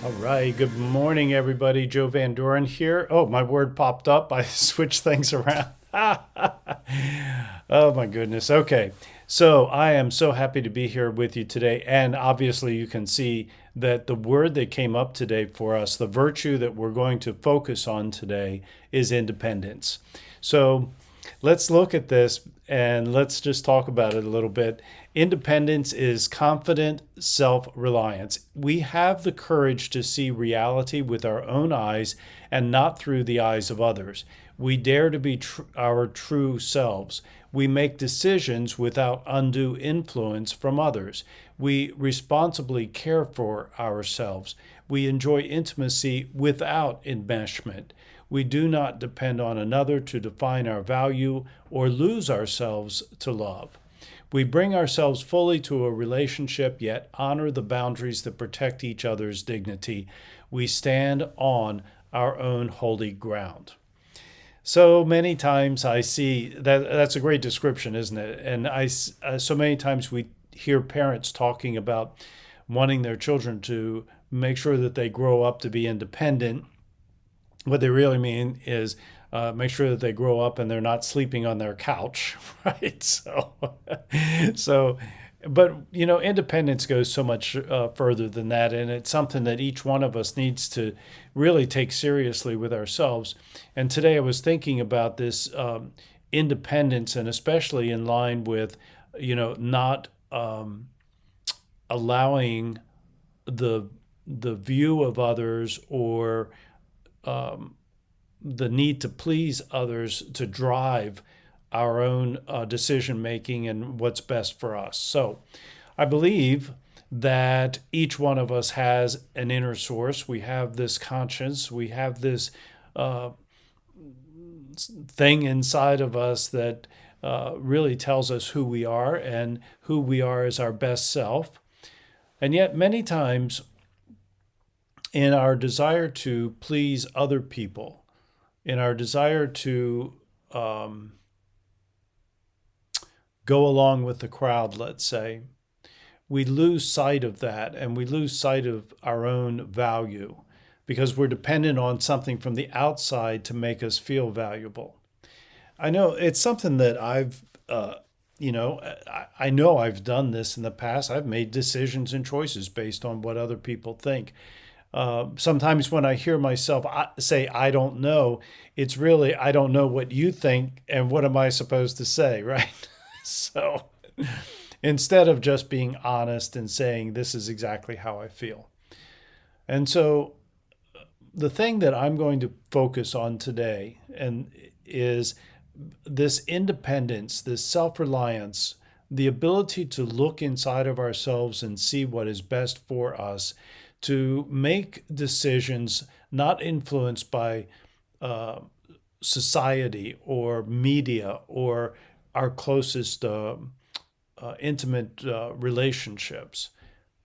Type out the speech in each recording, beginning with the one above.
All right. Good morning, everybody. Joe Van Doren here. Oh, my word popped up. I switched things around. Oh, my goodness. Okay. So I am so happy to be here with you today. And obviously, you can see that the word that came up today for us, the virtue that we're going to focus on today, is independence. So let's look at this and let's just talk about it a little bit. Independence is confident self reliance. We have the courage to see reality with our own eyes and not through the eyes of others. We dare to be our true selves. We make decisions without undue influence from others. We responsibly care for ourselves. We enjoy intimacy without enmeshment. We do not depend on another to define our value or lose ourselves to love. We bring ourselves fully to a relationship, yet honor the boundaries that protect each other's dignity. We stand on our own holy ground. So many times I see that's a great description, isn't it? And so many times we hear parents talking about wanting their children to make sure that they grow up to be independent. What they really mean is make sure that they grow up and they're not sleeping on their couch, right? So, but independence goes so much further than that, and it's something that each one of us needs to really take seriously with ourselves. And today I was thinking about this independence, and especially in line with, not allowing the view of others or the need to please others to drive our own decision making and what's best for us. So I believe that each one of us has an inner source. We have this conscience. We have this uh, thing inside of us that really tells us who we are and who we are as our best self. And yet, many times, in our desire to please other people, in our desire to go along with the crowd, let's say, we lose sight of that and we lose sight of our own value because we're dependent on something from the outside to make us feel valuable. I know it's something that I know I've done this in the past. I've made decisions and choices based on what other people think. Sometimes when I hear myself say, I don't know, it's really, I don't know what you think, and what am I supposed to say, right? So instead of just being honest and saying, this is exactly how I feel. And so the thing that I'm going to focus on today and is this independence, this self-reliance, the ability to look inside of ourselves and see what is best for us, to make decisions not influenced by society or media or our closest intimate relationships,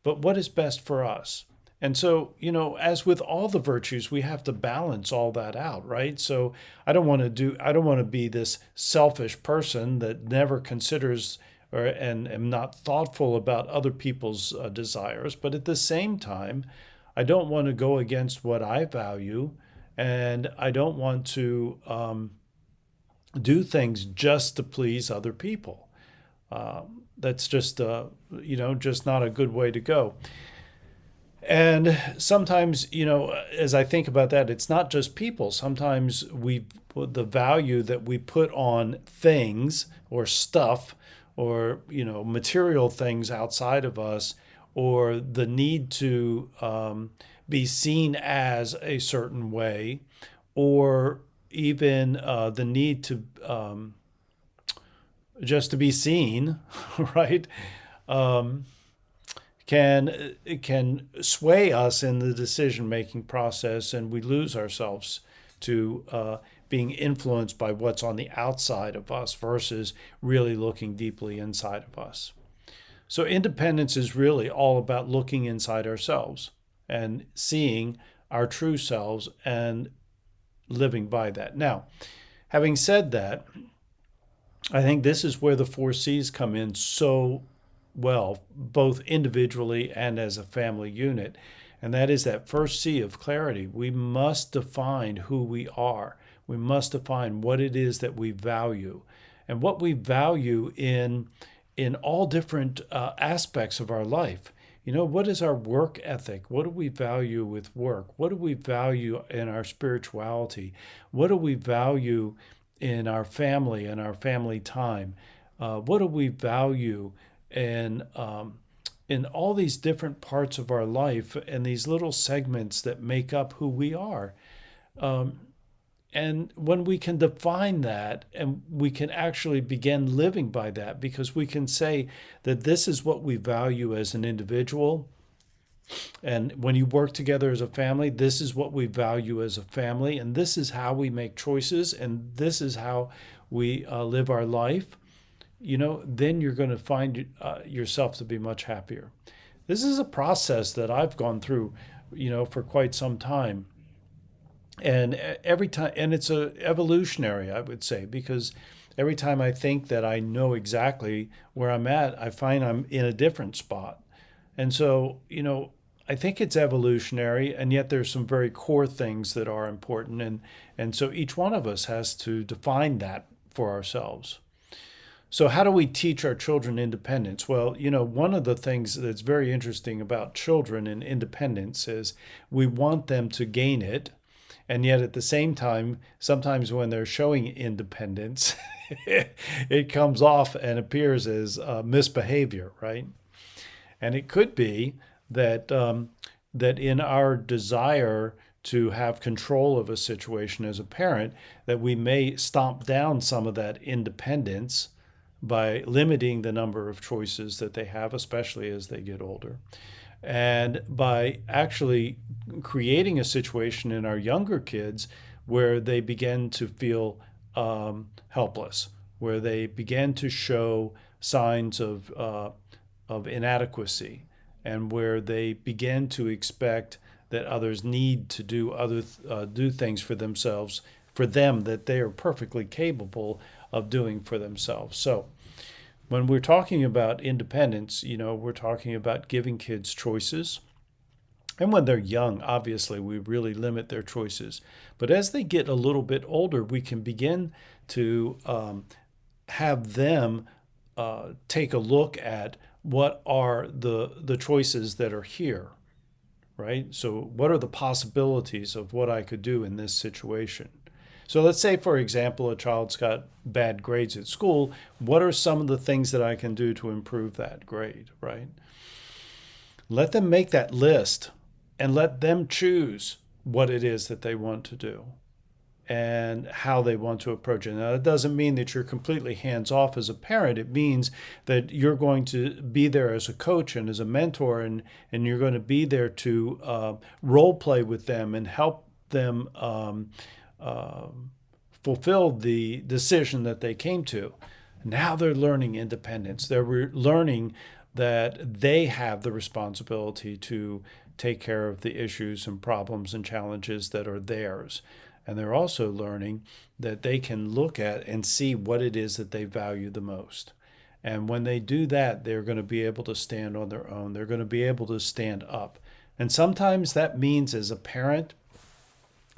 but what is best for us. And so, as with all the virtues, we have to balance all that out, right? So I don't want to be this selfish person that never considers and am not thoughtful about other people's desires. But at the same time, I don't want to go against what I value, and I don't want to do things just to please other people. That's just not a good way to go. And sometimes, as I think about that, it's not just people. Sometimes the value that we put on things or stuff or, material things outside of us, or the need to be seen as a certain way, or even the need to just to be seen, right? Um, can sway us in the decision making process, and we lose ourselves to being influenced by what's on the outside of us versus really looking deeply inside of us. So independence is really all about looking inside ourselves and seeing our true selves and living by that. Now, having said that, I think this is where the four C's come in so well, both individually and as a family unit. And that is that first C of clarity. We must define who we are. We must define what it is that we value, and what we value in all different aspects of our life. What is our work ethic? What do we value with work? What do we value in our spirituality? What do we value in our family and our family time? What do we value in in all these different parts of our life and these little segments that make up who we are? And when we can define that and we can actually begin living by that, because we can say that this is what we value as an individual. And when you work together as a family, this is what we value as a family. And this is how we make choices. And this is how we live our life. Then you're going to find yourself to be much happier. This is a process that I've gone through, for quite some time. And every time, and it's evolutionary, I would say, because every time I think that I know exactly where I'm at, I find I'm in a different spot. And so, I think it's evolutionary, and yet there's some very core things that are important. And so each one of us has to define that for ourselves. So, how do we teach our children independence? Well, one of the things that's very interesting about children and independence is we want them to gain it. And yet at the same time, sometimes when they're showing independence, it comes off and appears as misbehavior, right? And it could be that that in our desire to have control of a situation as a parent, that we may stomp down some of that independence by limiting the number of choices that they have, especially as they get older, and by actually creating a situation in our younger kids where they begin to feel helpless, where they begin to show signs of inadequacy, and where they begin to expect that others need to do things for themselves, for them, that they are perfectly capable of doing for themselves. So when we're talking about independence, we're talking about giving kids choices. And when they're young, obviously, we really limit their choices. But as they get a little bit older, we can begin to have them take a look at what are the choices that are here, right? So what are the possibilities of what I could do in this situation? So let's say, for example, a child's got bad grades at school. What are some of the things that I can do to improve that grade, right? Let them make that list and let them choose what it is that they want to do and how they want to approach it. Now, that doesn't mean that you're completely hands off as a parent. It means that you're going to be there as a coach and as a mentor, and you're going to be there to role play with them and help them fulfill the decision that they came to. Now they're learning independence. They're learning that they have the responsibility to take care of the issues and problems and challenges that are theirs. And they're also learning that they can look at and see what it is that they value the most. And when they do that, they're going to be able to stand on their own. They're going to be able to stand up. And sometimes that means, as a parent,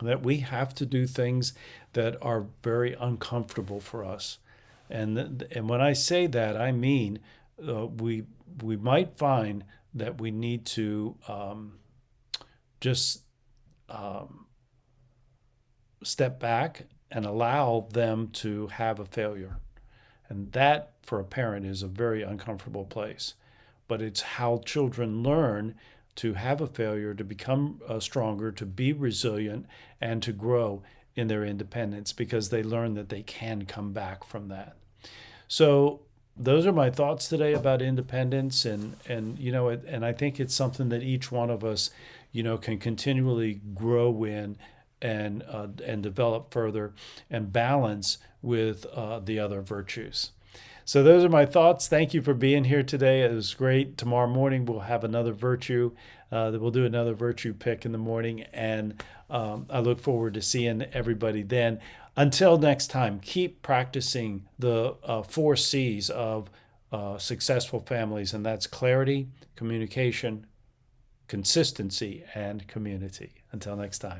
that we have to do things that are very uncomfortable for us. And when I say that, I mean we might find that we need to just step back and allow them to have a failure. And that, for a parent, is a very uncomfortable place. But it's how children learn to have a failure, to become stronger, to be resilient, and to grow in their independence, because they learn that they can come back from that. So those are my thoughts today about independence, and I think it's something that each one of us, can continually grow in and develop further and balance with the other virtues. So those are my thoughts. Thank you for being here today. It was great. Tomorrow morning we'll have another virtue. We'll do another virtue pick in the morning, and I look forward to seeing everybody then. Until next time, keep practicing the 4 C's of successful families, and that's clarity, communication, consistency, and community. Until next time.